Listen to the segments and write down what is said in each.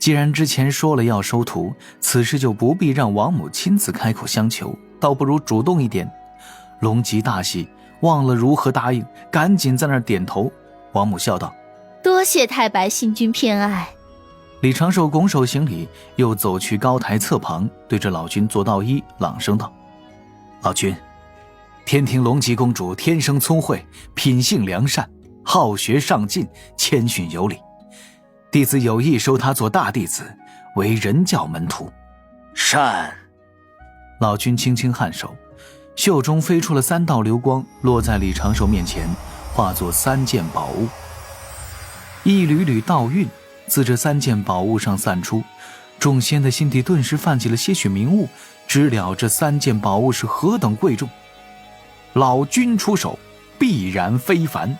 既然之前说了要收徒，此事就不必让王母亲自开口相求，倒不如主动一点。龙吉大喜，忘了如何答应，赶紧在那儿点头。王母笑道：多谢太白星君偏爱。李长寿拱手行礼，又走去高台侧旁，对着老君做道揖，朗声道：老君，天庭龙吉公主天生聪慧，品性良善，好学上进，谦逊有礼，弟子有意收她做大弟子，为人教门徒。善。老君轻轻颔首，袖中飞出了3道流光，落在李长寿面前，化作3件宝物。一缕缕道韵自这3件宝物上散出，众仙的心底顿时泛起了些许明悟，知了这3件宝物是何等贵重。老君出手，必然非凡。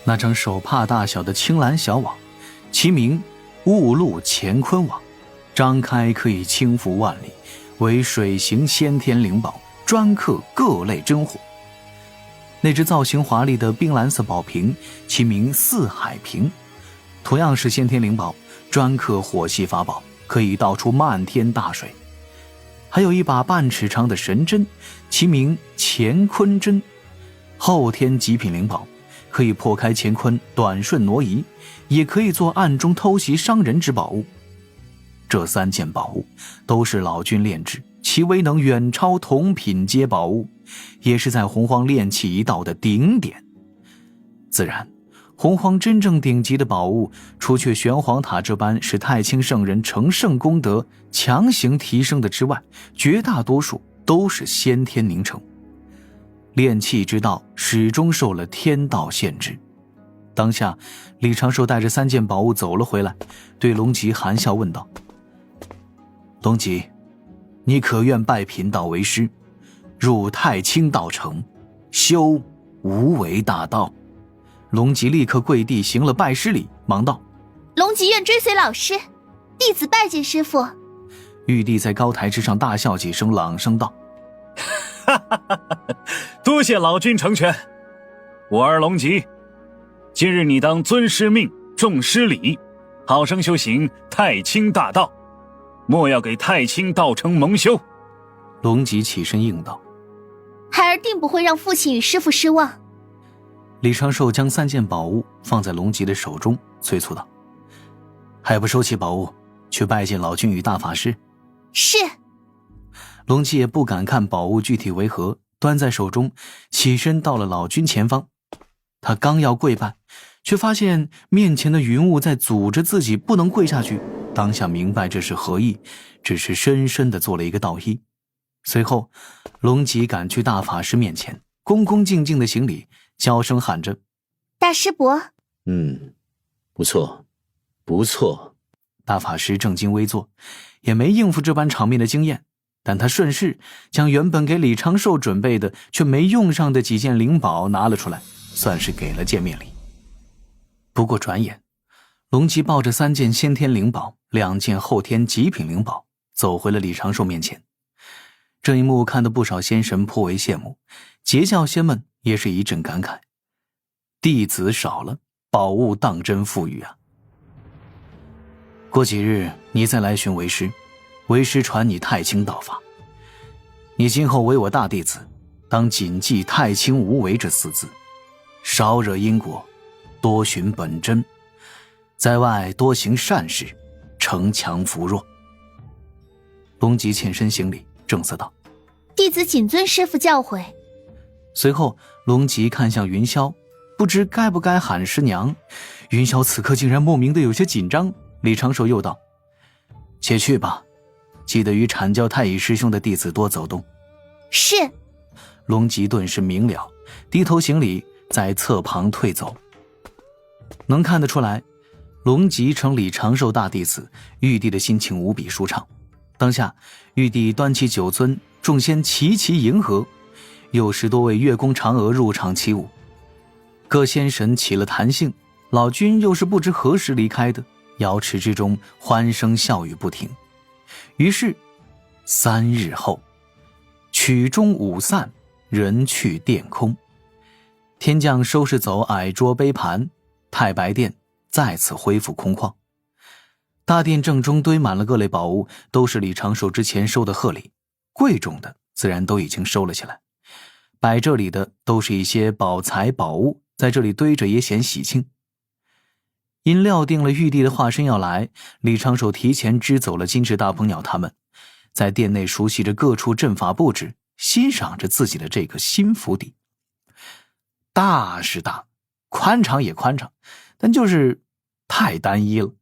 那张手帕大小的青蓝小网，其名雾露乾坤网，张开可以轻浮万里，为水形先天灵宝，专克各类真火。那只造型华丽的冰蓝色宝瓶，其名四海瓶，同样是先天灵宝，专克火系法宝，可以倒出漫天大水。还有一把半尺长的神针，其名乾坤针，后天极品灵宝，可以破开乾坤，短瞬挪移，也可以做暗中偷袭伤人之宝物。这3件宝物都是老君炼制，其威能远超同品阶宝物，也是在洪荒炼器一道的顶点。自然，洪荒真正顶级的宝物，除却玄黄塔这般是太清圣人成圣功德强行提升的之外，绝大多数都是先天凝成。炼器之道始终受了天道限制。当下，李长寿带着3件宝物走了回来，对龙吉含笑问道：龙吉，你可愿拜贫道为师，入太清道成，修无为大道？龙吉立刻跪地行了拜师礼，忙道：龙吉愿追随老师，弟子拜见师父。玉帝在高台之上大笑几声，朗声道：多谢老君成全。我儿龙吉，今日你当尊师命，重师礼，好生修行太清大道，莫要给太清道成蒙羞。龙吉起身应道：孩儿定不会让父亲与师父失望。李长寿将3件宝物放在龙吉的手中，催促道：还不收起宝物，去拜见老君与大法师？是。龙吉也不敢看宝物具体为何，端在手中，起身到了老君前方。他刚要跪拜，却发现面前的云雾在阻着自己，不能跪下去。当下明白这是何意，只是深深地做了一个道揖。随后，龙吉赶去大法师面前，恭恭敬敬地行礼，娇声喊着：大师伯。不错，不错。大法师正襟危坐，也没应付这般场面的经验，但他顺势将原本给李长寿准备的却没用上的几件灵宝拿了出来，算是给了见面礼。不过转眼，龙吉抱着3件先天灵宝，2件后天极品灵宝，走回了李长寿面前。这一幕看得不少仙神颇为羡慕，截教仙们也是一阵感慨：弟子少了，宝物当真富裕啊！过几日你再来寻为师，为师传你太清道法。你今后为我大弟子，当谨记太清无为这4字，少惹因果，多寻本真，在外多行善事，惩强扶弱。龙吉欠身行礼，正色道：弟子谨遵师父教诲。随后龙吉看向云霄，不知该不该喊师娘。云霄此刻竟然莫名的有些紧张。李长寿又道：且去吧，记得与阐教太乙师兄的弟子多走动。是。龙吉顿时明了，低头行礼，在侧旁退走。能看得出来，龙吉成李长寿大弟子，玉帝的心情无比舒畅。当下玉帝端起酒樽，众仙齐齐迎合，有10多位月宫嫦娥入场起舞。各仙神起了弹性，老君又是不知何时离开的，瑶池之中欢声笑语不停。于是3日后，曲终舞散，人去殿空。天将收拾走矮桌杯盘，太白殿再次恢复空旷。大殿正中堆满了各类宝物，都是李长寿之前收的贺礼，贵重的自然都已经收了起来。摆这里的都是一些宝财宝物，在这里堆着也显喜庆。因料定了玉帝的化身要来，李长寿提前支走了金翅大鹏鸟他们，在殿内熟悉着各处阵法布置，欣赏着自己的这个新府邸。大是大，宽敞也宽敞，但就是太单一了。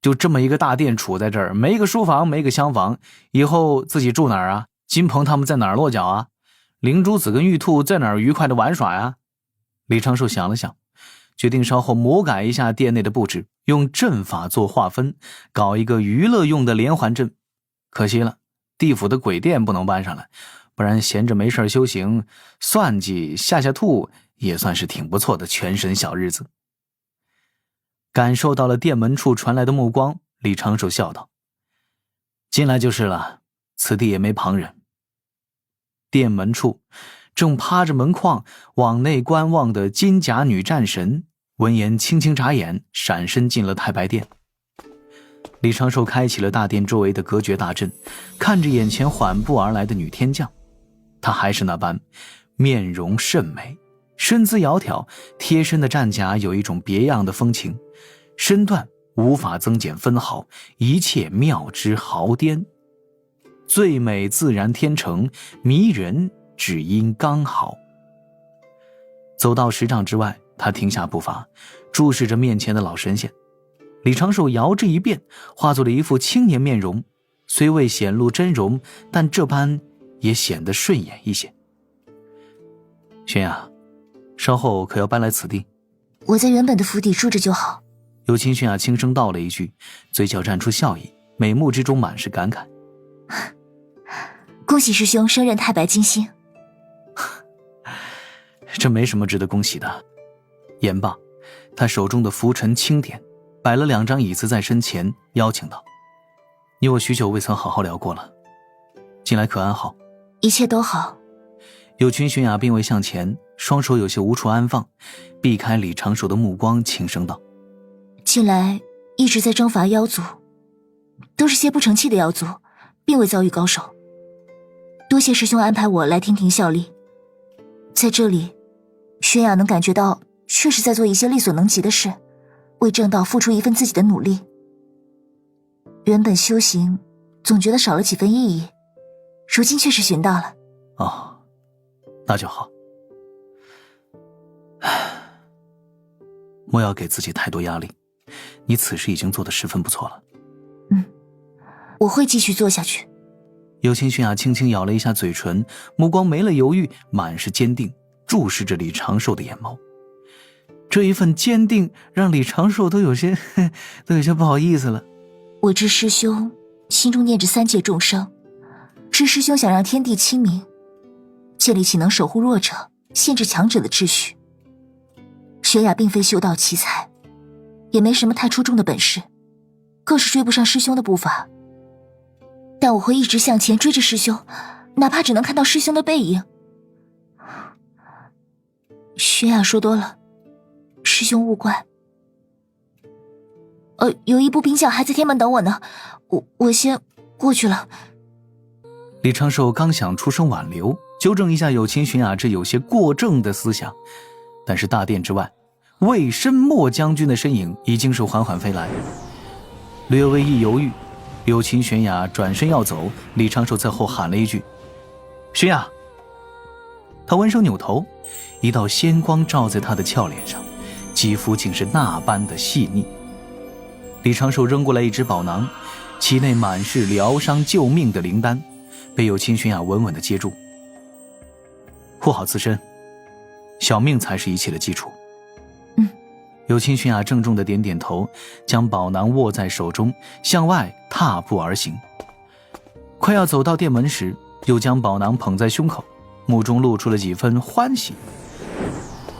就这么一个大殿处在这儿，没个书房，没个厢房，以后自己住哪儿啊？金鹏他们在哪儿落脚啊？灵珠子跟玉兔在哪儿愉快的玩耍呀？李长寿想了想，决定稍后魔改一下殿内的布置，用阵法做划分，搞一个娱乐用的连环阵。可惜了，地府的鬼殿不能搬上来，不然闲着没事修行，算计下下兔也算是挺不错的全身小日子。感受到了殿门处传来的目光，李长寿笑道：“进来就是了，此地也没旁人。”殿门处正趴着门框往内观望的金甲女战神，闻言轻轻眨眼，闪身进了太白殿。李长寿开启了大殿周围的隔绝大阵，看着眼前缓步而来的女天将，她还是那般面容甚美，身姿窈窕，贴身的战甲有一种别样的风情，身段无法增减分毫，一切妙之毫巅。最美自然天成，迷人只因刚好。走到10丈之外，他停下步伐，注视着面前的老神仙。李长寿摇之一变，化作了一副青年面容，虽未显露真容，但这般也显得顺眼一些。轩雅，稍后可要搬来此地？我在原本的府邸住着就好。有清轩雅轻声道了一句，嘴角绽出笑意，美目之中满是感慨。恭喜师兄升任太白金星。这没什么值得恭喜的。言罢，他手中的拂尘轻点，摆了2张椅子在身前，邀请道：“你我许久未曾好好聊过了，近来可安好？”一切都好。有群轩雅并未向前，双手有些无处安放，避开李长寿的目光，轻声道：“近来一直在征伐妖族，都是些不成器的妖族，并未遭遇高手。多谢师兄安排我来天庭效力，在这里，轩雅能感觉到确实在做一些力所能及的事，为正道付出一份自己的努力。原本修行总觉得少了几分意义，如今却是寻到了。哦，那就好。莫要给自己太多压力，你此时已经做得十分不错了。我会继续做下去。有清轩雅轻轻咬了一下嘴唇，目光没了犹豫，满是坚定，注视着李长寿的眼眸。这一份坚定让李长寿都有些不好意思了。我知师兄心中念着3界众生，知师兄想让天地清明，建立起能守护弱者、限制强者的秩序。雪雅并非修道奇才，也没什么太出众的本事，更是追不上师兄的步伐。但我会一直向前追着师兄，哪怕只能看到师兄的背影。雪雅说多了，师兄勿怪。有一部兵将还在天门等我呢，我先过去了。李长寿刚想出声挽留，纠正一下有清玄雅这有些过正的思想，但是大殿之外，魏申墨将军的身影已经是缓缓飞来。略微一犹豫，有清玄雅转身要走，李长寿在后喊了一句：“玄雅！”他闻声扭头，一道仙光照在他的俏脸上，肌肤竟是那般的细腻。李长寿扔过来一只宝囊，其内满是疗伤救命的灵丹，被有清玄雅稳稳地接住。护好自身，小命才是一切的基础。有清玄雅郑重地点点头，将宝囊握在手中，向外踏步而行。快要走到殿门时，又将宝囊捧在胸口，目中露出了几分欢喜。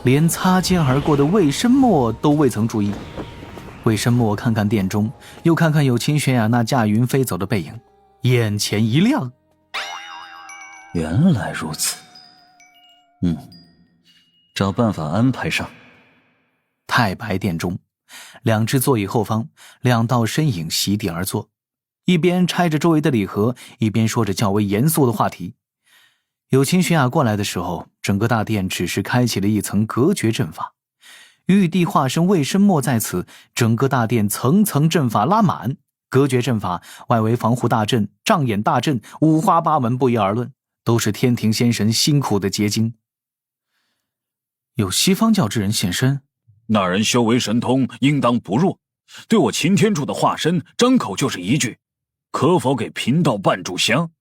连擦肩而过的魏申墨都未曾注意。魏申墨看看殿中，又看看有清玄雅那驾云飞走的背影，眼前一亮。原来如此，找办法安排上。太白殿中，两只座椅后方，两道身影席地而坐，一边拆着周围的礼盒，一边说着较为严肃的话题。有秦雪雅过来的时候，整个大殿只是开启了一层隔绝阵法，玉帝化身魏申墨在此，整个大殿层层阵法拉满，隔绝阵法、外围防护大阵、障眼大阵，五花八门不一而论，都是天庭仙神辛苦的结晶。有西方教之人现身，那人修为神通应当不弱，对我擎天柱的化身张口就是一句，可否给贫道半炷香？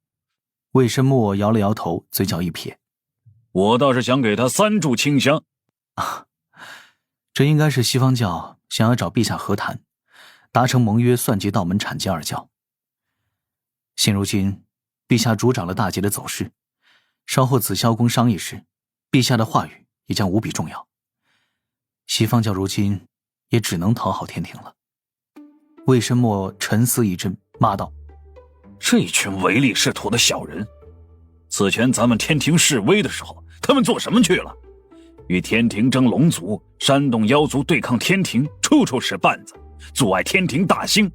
魏申墨摇了摇头，嘴角一撇，我倒是想给他3炷清香。这应该是西方教想要找陛下和谈，达成盟约，算计道门阐节二教。现如今陛下主掌了大节的走势，稍后紫霄宫商议时，陛下的话语也将无比重要。西方教如今也只能讨好天庭了。魏申墨沉思一阵，骂道：这群唯利是图的小人，此前咱们天庭示威的时候，他们做什么去了？与天庭争龙族，煽动妖族对抗天庭，处处使绊子，阻碍天庭大兴。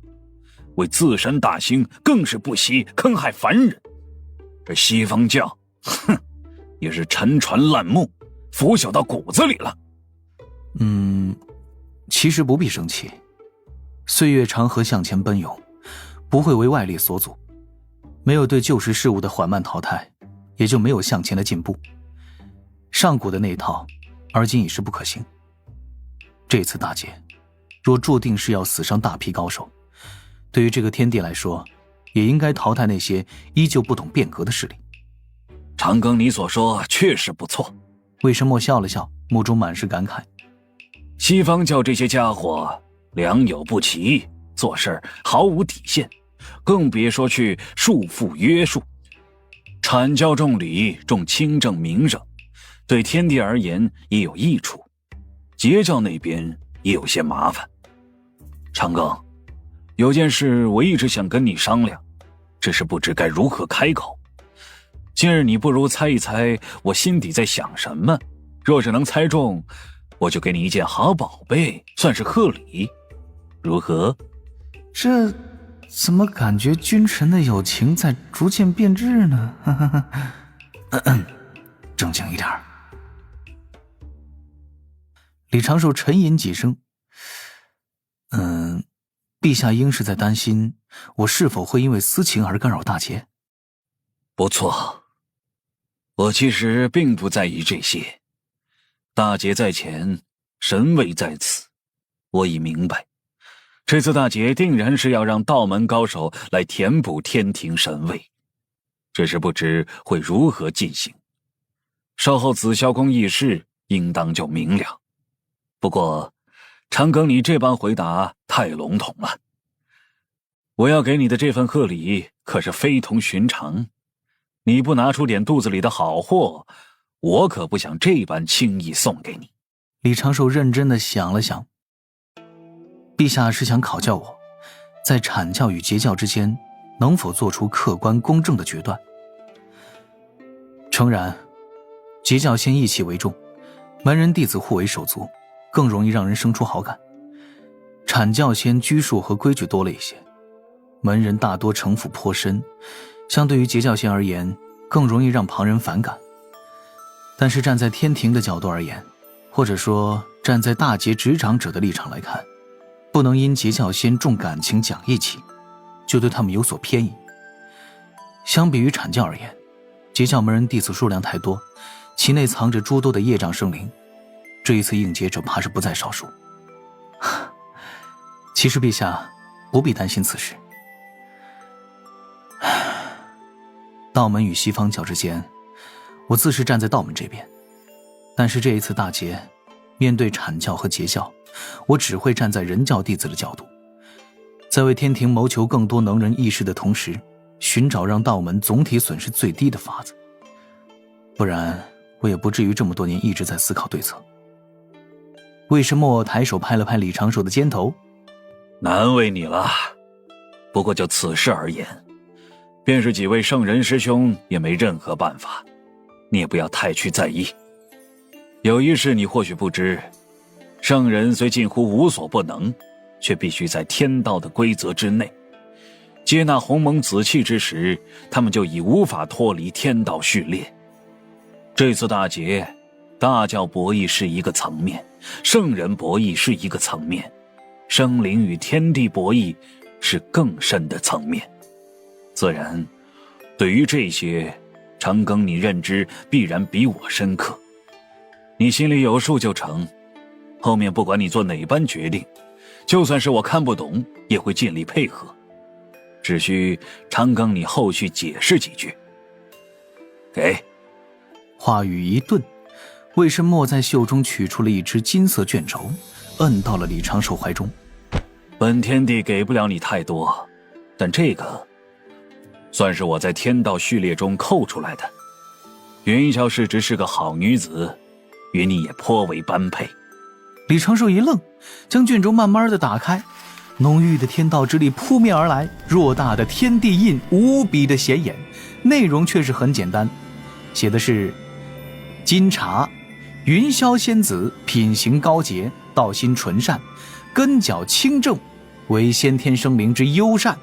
为自身大兴，更是不惜坑害凡人。这西方教，也是沉船烂木，腐朽到骨子里了。其实不必生气，岁月长河向前奔涌，不会为外力所阻。没有对旧时事物的缓慢淘汰，也就没有向前的进步。上古的那一套，而今已是不可行。这次大劫，若注定是要死伤大批高手，对于这个天地来说，也应该淘汰那些依旧不懂变革的势力。长庚，你所说确实不错。魏申墨笑了笑，目中满是感慨。西方教这些家伙良莠不齐，做事毫无底线，更别说去束缚约束。阐教重礼重清正明正，对天地而言也有益处，截教那边也有些麻烦。长庚，有件事我一直想跟你商量，只是不知该如何开口。今日你不如猜一猜我心底在想什么，若是能猜中，我就给你一件好宝贝，算是贺礼，如何？这怎么感觉君臣的友情在逐渐变质呢？正经一点。李长寿沉吟几声，陛下应是在担心我是否会因为私情而干扰大节。不错，我其实并不在意这些。大劫在前，神位在此，我已明白，这次大劫定然是要让道门高手来填补天庭神位，只是不知会如何进行。稍后紫霄宫议事，应当就明了。不过长庚，你这般回答太笼统了。我要给你的这份贺礼可是非同寻常，你不拿出点肚子里的好货，我可不想这般轻易送给你。李长寿认真地想了想，陛下是想考教我，在阐教与截教之间能否做出客观公正的决断。诚然，截教先义气为重，门人弟子互为手足，更容易让人生出好感。阐教先拘束和规矩多了一些，门人大多城府颇深，相对于截教先而言，更容易让旁人反感。但是站在天庭的角度而言，或者说站在大节执掌者的立场来看，不能因截教先重感情讲义气，就对他们有所偏移。相比于阐教而言，截教门人弟子数量太多，其内藏着诸多的业障生灵，这一次应劫者怕是不在少数。其实陛下不必担心此事。道门与西方教之间，我自是站在道门这边，但是这一次大劫，面对阐教和截教，我只会站在人教弟子的角度，在为天庭谋求更多能人异士的同时，寻找让道门总体损失最低的法子。不然我也不至于这么多年一直在思考对策。魏申墨抬手拍了拍李长寿的肩头，难为你了。不过就此事而言，便是几位圣人师兄也没任何办法，你也不要太去在意。有一事你或许不知，圣人虽近乎无所不能，却必须在天道的规则之内。接纳鸿蒙紫气之时，他们就已无法脱离天道序列。这次大劫，大教博弈是一个层面，圣人博弈是一个层面，生灵与天地博弈是更深的层面。自然，对于这些，长庚你认知必然比我深刻，你心里有数就成。后面不管你做哪般决定，就算是我看不懂，也会尽力配合。只需长庚你后续解释几句。给。话语一顿，魏申墨在袖中取出了一只金色卷轴，摁到了李长寿怀中。本天地给不了你太多，但这个算是我在天道序列中扣出来的。云霄氏只是个好女子，与你也颇为般配。李长寿一愣，将卷轴慢慢的打开，浓郁的天道之力扑面而来，偌大的天地印无比的显眼，内容却是很简单，写的是：金茶，云霄仙子品行高洁，道心纯善，根脚清正，为先天生灵之优善，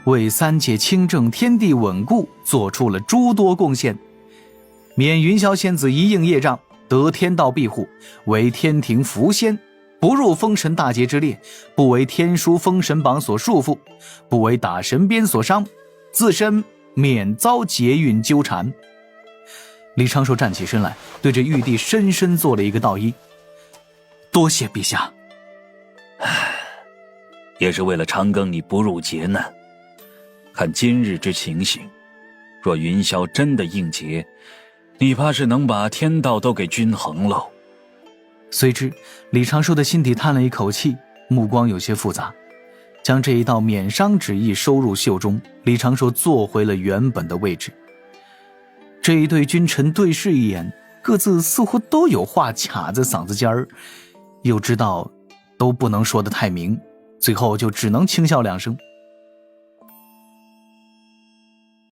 为三界清正天地稳固做出了诸多贡献，免云霄仙子一应业障，得天道庇护，为天庭福仙，不入封神大劫之列，不为天书封神榜所束缚，不为打神鞭所伤，自身免遭劫运纠缠。李长寿站起身来，对着玉帝深深做了一个道揖：多谢陛下。也是为了长庚你不入劫难。看今日之情形，若云霄真的应劫，你怕是能把天道都给均衡喽。随之李长寿的心底叹了一口气，目光有些复杂，将这一道免伤旨意收入袖中。李长寿坐回了原本的位置。这一对君臣对视一眼，各自似乎都有话卡在嗓子尖儿，又知道都不能说得太明，最后就只能轻笑两声。